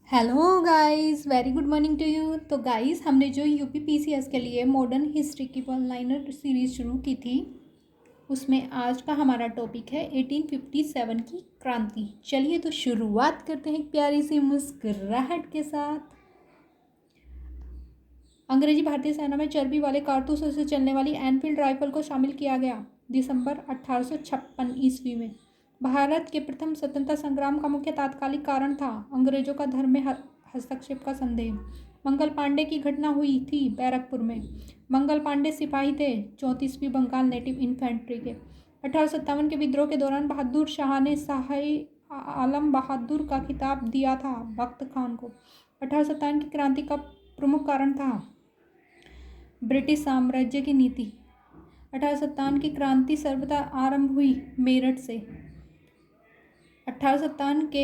Hello guys, very good morning to you. तो guys, हमने जो यूपी पीसीएस के लिए मॉडर्न हिस्ट्री की वन लाइनर सीरीज शुरू की थी, उसमें आज का हमारा टॉपिक है 1857 की क्रांति। चलिए तो शुरुआत करते हैं एक प्यारी सी मुस्कुराहट के साथ। अंग्रेजी भारतीय सेना में चर्बी वाले कारतूसों से चलने वाली एनफील्ड राइफल को शामिल किया गया दिसंबर 1856 ईस्वी में। भारत के प्रथम स्वतंत्रता संग्राम का मुख्य तात्कालिक कारण था अंग्रेजों का धर्म में हस्तक्षेप का संदेह। मंगल पांडे की घटना हुई थी बैरकपुर में। मंगल पांडे सिपाही थे 34वीं बंगाल नेटिव इन्फेंट्री के। 1857 के विद्रोह के दौरान बहादुर शाह ने शाह आलम बहादुर का खिताब दिया था बख्त खान को। 1857 की क्रांति का प्रमुख कारण था ब्रिटिश साम्राज्य की नीति। 1857 की क्रांति सर्वथा आरंभ हुई मेरठ से। 1857 के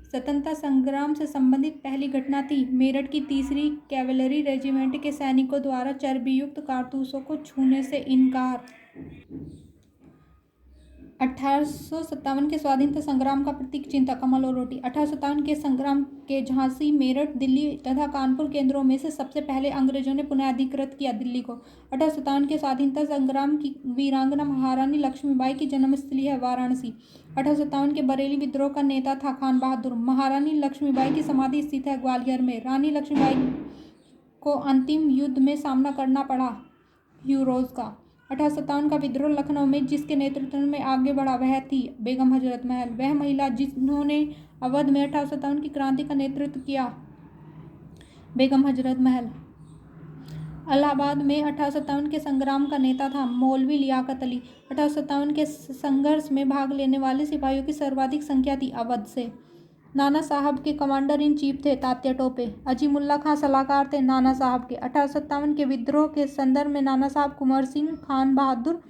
स्वतंत्रता संग्राम से संबंधित पहली घटना थी मेरठ की 3री कैवेलरी रेजिमेंट के सैनिकों द्वारा चर्बीयुक्त कारतूसों को छूने से इनकार। 1857 के स्वाधीनता संग्राम का प्रतीक चिंता कमल और रोटी। 1857 के संग्राम के झांसी, मेरठ, दिल्ली तथा कानपुर केंद्रों में से सबसे पहले अंग्रेजों ने पुनः अधिकृत किया दिल्ली को। 1857 के स्वाधीनता संग्राम की वीरांगना महारानी लक्ष्मीबाई की जन्मस्थली है वाराणसी। 1857 के बरेली विद्रोह का नेता था खान बहादुर। महारानी लक्ष्मीबाई की समाधि स्थित है ग्वालियर में। रानी लक्ष्मीबाई को अंतिम युद्ध में सामना करना पड़ा यूरोज का। 1857 का विद्रोह लखनऊ में जिसके नेतृत्व में आगे बढ़ा वह थी बेगम हजरत महल। वह महिला जिन्होंने अवध में 1857 की क्रांति का नेतृत्व किया बेगम हजरत महल। इलाहाबाद में 1857 के संग्राम का नेता था मौलवी लियाकत अली। 1857 के संघर्ष में भाग लेने वाले सिपाहियों की सर्वाधिक संख्या थी अवध से। नाना साहब के कमांडर इन चीफ थे तात्या टोपे। अजीमुल्ला खां सलाहकार थे नाना साहब के। 1857 के विद्रोह के संदर्भ में नाना साहब कुंवर सिंह, खान बहादुर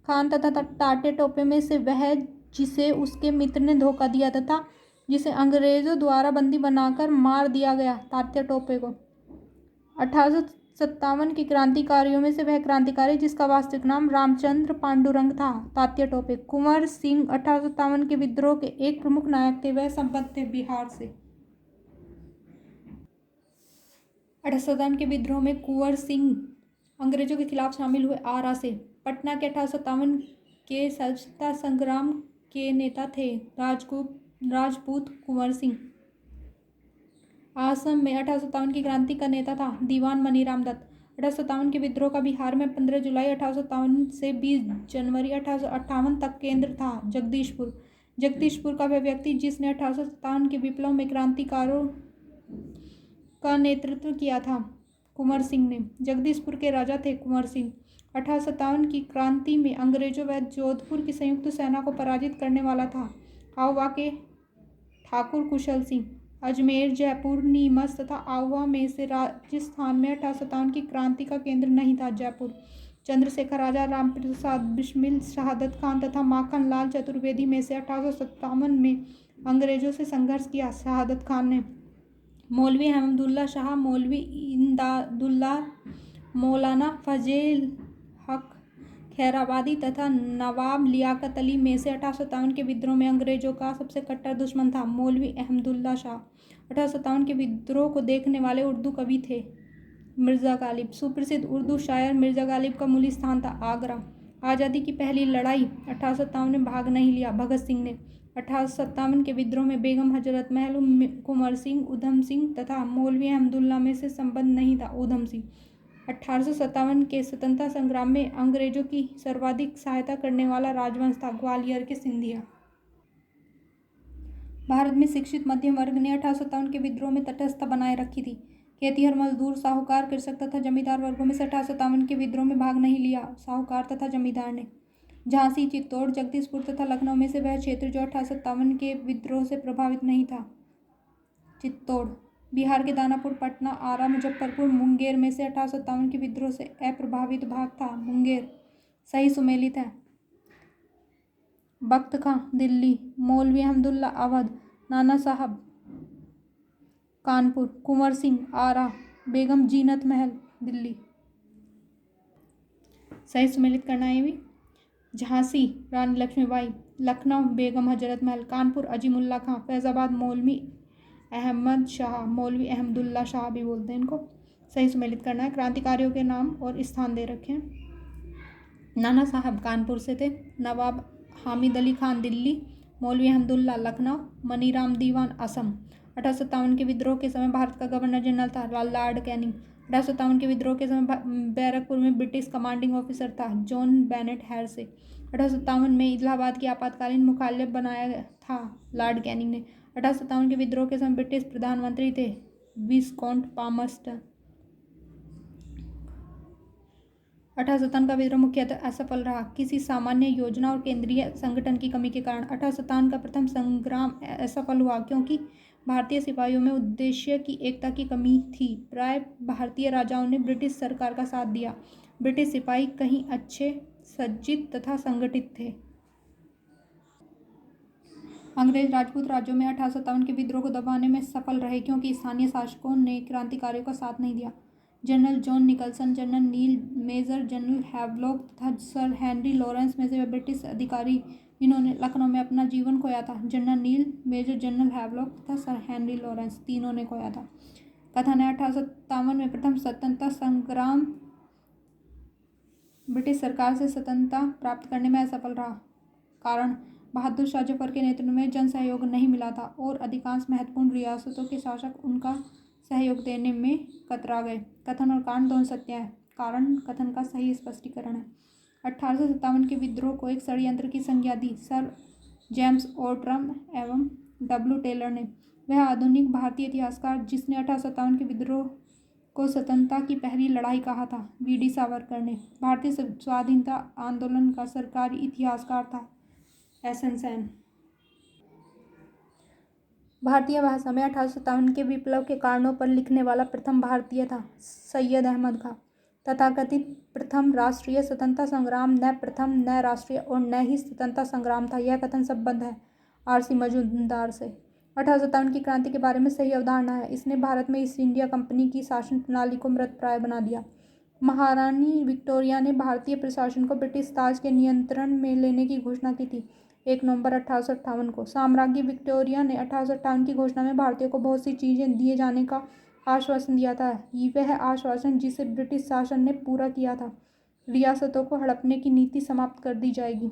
खान तथा तात्या टोपे में से वह जिसे उसके मित्र ने धोखा दिया तथा जिसे अंग्रेजों द्वारा बंदी बनाकर मार दिया गया तात्या टोपे को। 1857 के क्रांतिकारियों में से वह क्रांतिकारी जिसका वास्तविक नाम रामचंद्र पांडुरंग था तात्या टोपे। कुंवर सिंह 1857 के विद्रोह के एक प्रमुख नायक थे। वह संबद्ध थे बिहार से। 1857 के विद्रोह में कुंवर सिंह अंग्रेजों के खिलाफ शामिल हुए आरा से। पटना के 1857 के स्वतंत्रता संग्राम के नेता थे राजपूत कुंवर सिंह। असम में 1857 की क्रांति का नेता था दीवान मनीराम दत्त। 1857 के विद्रोह का बिहार में 15 जुलाई 1857 से 20 जनवरी 1858 तक केंद्र था जगदीशपुर। जगदीशपुर का वह व्यक्ति जिसने 1857 के विप्लव में क्रांतिकारों का नेतृत्व किया था कुंवर सिंह ने। जगदीशपुर के राजा थे कुंवर सिंह। 1857 की क्रांति में अंग्रेजों व जोधपुर की संयुक्त सेना को पराजित करने वाला था आउवा के ठाकुर कुशल सिंह। अजमेर, जयपुर, नीमच तथा आउवा में से राजस्थान में 1857 की क्रांति का केंद्र नहीं था जयपुर। चंद्रशेखर राजा, रामप्रसाद बिस्मिल, शहादत खान तथा माखन लाल चतुर्वेदी में से 1857 में अंग्रेजों से संघर्ष किया शहादत खान ने। मौलवी अहमदुल्ला शाह, मौलवी इमदादुल्ला, मौलाना फजल हक खैराबादी तथा नवाब लियाकत अली में से 1857 के विद्रोह में अंग्रेजों का सबसे कट्टर दुश्मन था मौलवी अहमदुल्ला शाह। 1857 के विद्रोह को देखने वाले उर्दू कवि थे मिर्ज़ा गालिब। सुप्रसिद्ध उर्दू शायर मिर्ज़ा गालिब का मूल स्थान था आगरा। आज़ादी की पहली लड़ाई 1857 में भाग नहीं लिया भगत सिंह ने। 1857 के विद्रोह में बेगम हजरत महल, कुंवर सिंह, उधम सिंह तथा मौलवी अहमदुल्ला में से संबंध नहीं था उधम सिंह। 1857 के स्वतंत्रता संग्राम में अंग्रेजों की सर्वाधिक सहायता करने वाला राजवंश था ग्वालियर के सिंधिया। भारत में शिक्षित मध्यम वर्ग ने 1857 के विद्रोह में तटस्थता बनाए रखी थी। खेतिहर मजदूर, साहूकार, कृषक तथा जमींदार वर्गों में से 1857 के विद्रोह में भाग नहीं लिया साहूकार तथा जमींदार ने। झांसी, चित्तौड़, जगदीशपुर तथा लखनऊ में से वह क्षेत्र जो 1857 के विद्रोह से प्रभावित नहीं था चित्तौड़। बिहार के दानापुर, पटना, आरा, मुजफ्फरपुर, मुंगेर में से 1857 के विद्रोह से अप्रभावित भाग था मुंगेर। सही सुमेलित है। बख्त खां दिल्ली, मौलवी अहमदुल्ला अवध, नाना साहब कानपुर, कुंवर सिंह आरा, बेगम जीनत महल दिल्ली। सही सुमेलित करना है भी। झांसी रानी लक्ष्मीबाई, लखनऊ बेगम हजरत महल, कानपुर अजीमुल्ला खां, फैजाबाद मौलवी अहमद शाह, मौलवी अहमदुल्ला शाह भी बोलते हैं इनको, सही सुमेलित करना है। क्रांतिकारियों के नाम और स्थान दे रखे हैं। नाना साहब कानपुर से थे, नवाब हामिद अली खान दिल्ली, मौलवी अहमदुल्ला लखनऊ, मनीराम दीवान असम। 1857 के विद्रोह के समय भारत का गवर्नर जनरल था लॉर्ड कैनिंग। 1857 के विद्रोह के समय बैरकपुर में ब्रिटिश कमांडिंग ऑफिसर था जॉन बेनेट हैरसे। 1857 में इलाहाबाद की आपातकालीन मुख्यालय बनाया था लॉर्ड कैनिंग ने। 1857 के विद्रोह के समय ब्रिटिश प्रधानमंत्री थे विस्कॉन्ट पामर्स्टन। 1857 का विद्रोह मुख्यतः असफल रहा, किसी सामान्य योजना और केंद्रीय संगठन की कमी के कारण। 1857 का प्रथम संग्राम असफल हुआ क्योंकि भारतीय सिपाहियों में उद्देश्य की एकता की कमी थी। प्राय भारतीय राजाओं ने ब्रिटिश सरकार का साथ दिया। ब्रिटिश सिपाही कहीं अच्छे सज्जित तथा संगठित थे। अंग्रेज राजपूत राज्यों में 1857 के विद्रोह को दबाने में सफल रहे क्योंकि स्थानीय शासकों ने क्रांतिकारियों का साथ नहीं दिया। जनरल जॉन निकलसन, जनरल नील, मेजर जनरल हैवलॉक तथा सर हेनरी लॉरेंस में से वे ब्रिटिश अधिकारी इन्होंने लखनऊ में अपना जीवन खोया था। जनरल नील, मेजर जनरल हैवलॉक तथा सर हेनरी लॉरेंस तीनों ने खोया था। कथन है 1857 में प्रथम स्वतंत्रता संग्राम ब्रिटिश सरकार से स्वतंत्रता प्राप्त करने में असफल रहा। कारण बहादुर शाह जफर के नेतृत्व में जन सहयोग नहीं मिला था और अधिकांश महत्वपूर्ण रियासतों के शासक उनका सहयोग देने में कतरा गए। कथन और कारण दोनों सत्य है। कारण कथन का सही स्पष्टीकरण है। 1857 के विद्रोह को एक षड्यंत्र की संज्ञा दी सर जेम्स ओट्रम एवं डब्ल्यू टेलर ने। वह आधुनिक भारतीय इतिहासकार जिसने 1857 के विद्रोह को स्वतंत्रता की पहली लड़ाई कहा था। वीडी सावरकर ने। भारतीय स्वाधीनता आंदोलन का सरकारी इतिहासकार था एसएन सेन। भारतीय भाषा में 1857 के विप्लव के कारणों पर लिखने वाला प्रथम भारतीय था सैयद अहमद खां। तथाकथित प्रथम राष्ट्रीय स्वतंत्रता संग्राम न प्रथम, न राष्ट्रीय और न ही स्वतंत्रता संग्राम था। यह कथन संबद्ध है आरसी मजूमदार से। 1857 की क्रांति के बारे में सही अवधारणा है। इसने भारत में ईस्ट इंडिया कंपनी की शासन प्रणाली को मृतप्राय बना दिया। महारानी विक्टोरिया ने भारतीय प्रशासन को ब्रिटिश ताज के नियंत्रण में लेने की घोषणा की थी 1 नवंबर 1858 को। साम्राज्ञी विक्टोरिया ने 1858 की घोषणा में भारतीयों को बहुत सी चीज़ें दिए जाने का आश्वासन दिया था। वह आश्वासन जिसे ब्रिटिश शासन ने पूरा किया था। रियासतों को हड़पने की नीति समाप्त कर दी जाएगी।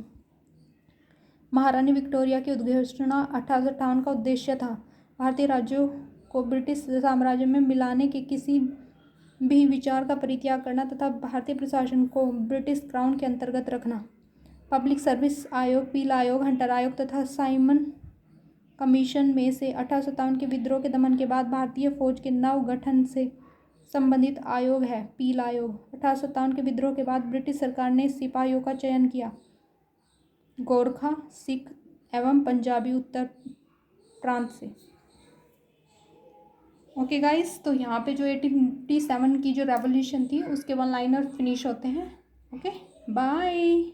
महारानी विक्टोरिया की उद्घोषणा 1858 का उद्देश्य था भारतीय राज्यों को ब्रिटिश साम्राज्य में मिलाने के किसी भी विचार का परित्याग करना तथा भारतीय प्रशासन को ब्रिटिश क्राउन के अंतर्गत रखना। पब्लिक सर्विस आयोग, पील आयोग, हंटर आयोग तथा साइमन कमीशन में से 1857 के विद्रोह के दमन के बाद भारतीय फौज के नव गठन से संबंधित आयोग है पील आयोग। 1857 के विद्रोह के बाद ब्रिटिश सरकार ने सिपाहियों का चयन किया गोरखा, सिख एवं पंजाबी उत्तर प्रांत से। ओके गाइस, तो यहाँ पे जो 1857 की जो रेवोल्यूशन थी उसके वन लाइनर फिनिश होते हैं। Okay, bye.